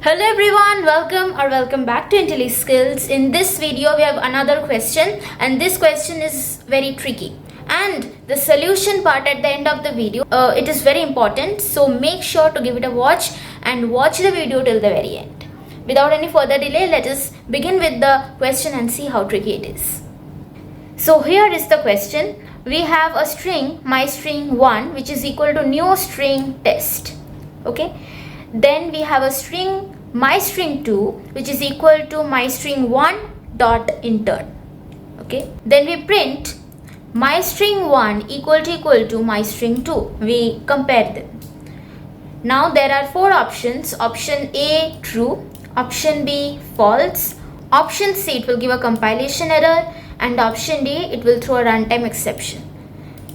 Hello everyone, welcome back to IntelliSkills. In this video we have another question, and this question is very tricky, and the solution part at the end of the video it is very important, so make sure to give it a watch and watch the video till the very end. Without any further delay, let us begin with the question and see how tricky it is. So here is the question. We have a string myString1 which is equal to new string test. Okay, then we have a string myString2 which is equal to myString1.intern. Okay, then we print myString1 equal to myString2. We compare them. Now there are four options. Option A true, option B false, option C it will give a compilation error, and option D it will throw a runtime exception.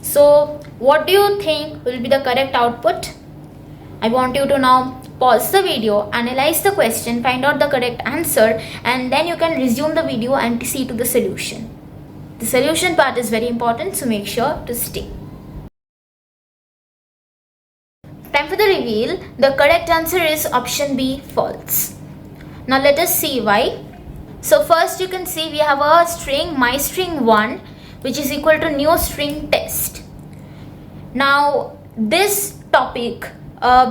So what do you think will be the correct output? I want you to now pause the video, analyze the question, find out the correct answer, and then you can resume the video and see to the solution. The solution part is very important, so make sure to stay. Time for the reveal. The correct answer is option B, false. Now let us see why. So first you can see we have a string myString1 which is equal to new string test. Now this topic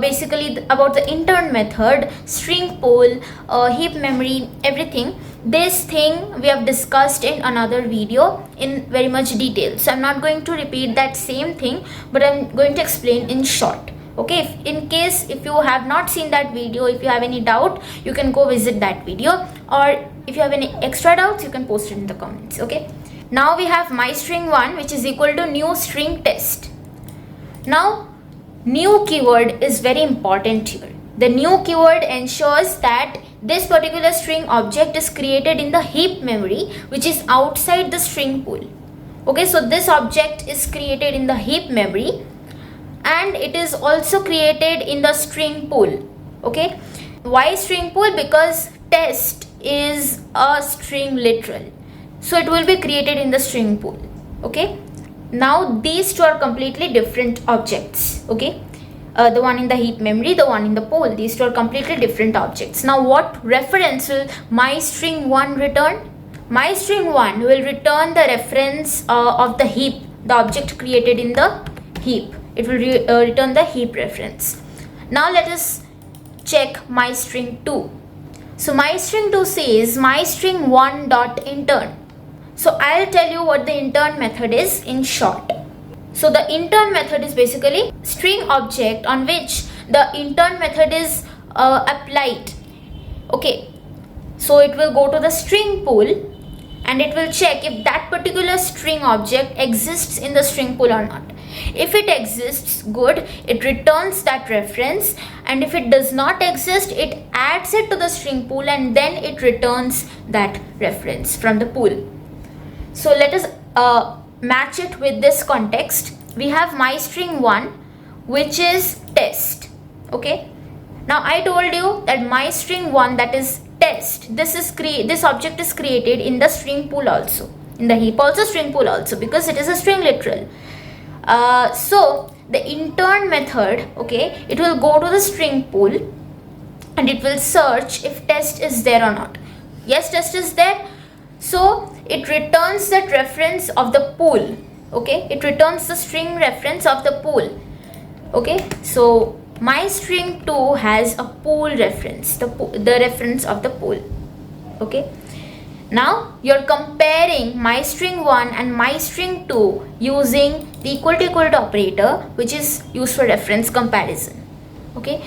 basically about the intern method, string pool, heap memory, everything, this thing we have discussed in another video in very much detail, so I'm not going to repeat that same thing, but I'm going to explain in short. Okay, in case if you have not seen that video, if you have any doubt, you can go visit that video, or if you have any extra doubts you can post it in the comments. Okay, now we have myString1 which is equal to new string test. Now new keyword is very important here. The new keyword ensures that this particular string object is created in the heap memory which is outside the string pool. Okay, so this object is created in the heap memory and it is also created in the string pool. Okay, why string pool? Because test is a string literal, so it will be created in the string pool. Okay, now these two are completely different objects. Okay, the one in the heap memory, the one in the pool, these two are completely different objects. Now what reference will myString1 return? myString1 will return the reference of the heap, the object created in the heap. It will return the heap reference. Now let us check myString2. So myString2 says myString1.intern. So I'll tell you what the intern method is in short. So the intern method is basically string object on which the intern method is applied. Okay, so it will go to the string pool and it will check if that particular string object exists in the string pool or not. If it exists, good, it returns that reference, and if it does not exist, it adds it to the string pool and then it returns that reference from the pool. So let us match it with this context. We have myString1 which is test. Okay, now I told you that myString1, that is test, this object is created in the string pool also, in the heap also, string pool also, because it is a string literal. So the intern method, okay, it will go to the string pool and it will search if test is there or not. Yes, test is there, so it returns that reference of the pool. Okay, it returns the string reference of the pool. Okay, so myString2 has a pool reference, the reference of the pool. Okay, now you're comparing myString1 and myString2 using the equal to operator which is used for reference comparison. Okay,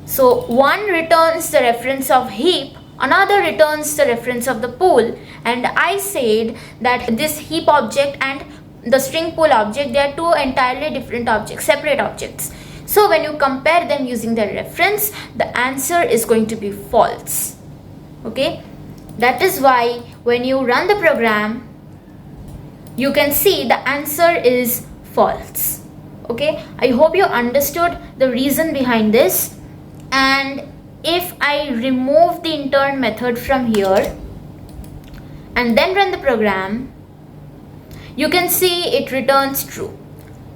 so one returns the reference of heap, another returns the reference of the pool, and I said that this heap object and the string pool object, they are two entirely different objects, separate objects. So when you compare them using the reference, the answer is going to be false. Okay, that is why when you run the program, you can see the answer is false. Okay, I hope you understood the reason behind this. And if I remove the intern method from here and then run the program, you can see it returns true.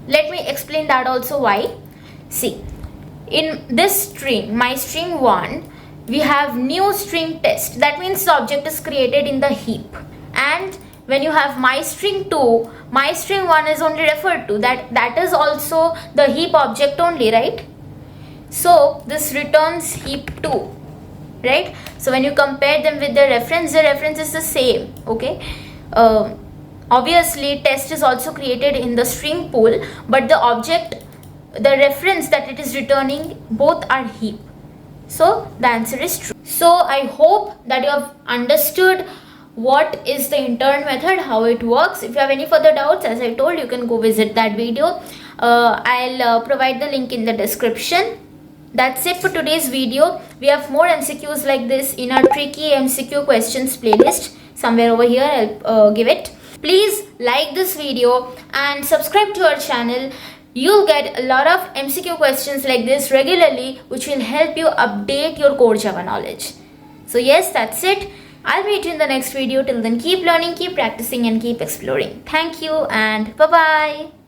Let me explain that also why. See, in this string myString1, we have new string test. That means the object is created in the heap. And when you have my string 2, my string 1 is only referred to. That is also the heap object only, right? So this returns heap 2, right? So when you compare them with the reference is the same, okay? Obviously test is also created in the string pool, but the object, the reference that it is returning, both are heap. So the answer is true. So I hope that you have understood what is the intern method, how it works. If you have any further doubts, as I told, you can go visit that video. I'll provide the link in the description. That's it for today's video. We have more MCQs like this in our tricky MCQ questions playlist. Somewhere over here I'll give it. Please like this video and subscribe to our channel. You'll get a lot of MCQ questions like this regularly, which will help you update your core Java knowledge. So yes, that's it. I'll meet you in the next video. Till then, keep learning, keep practicing, and keep exploring. Thank you and bye-bye.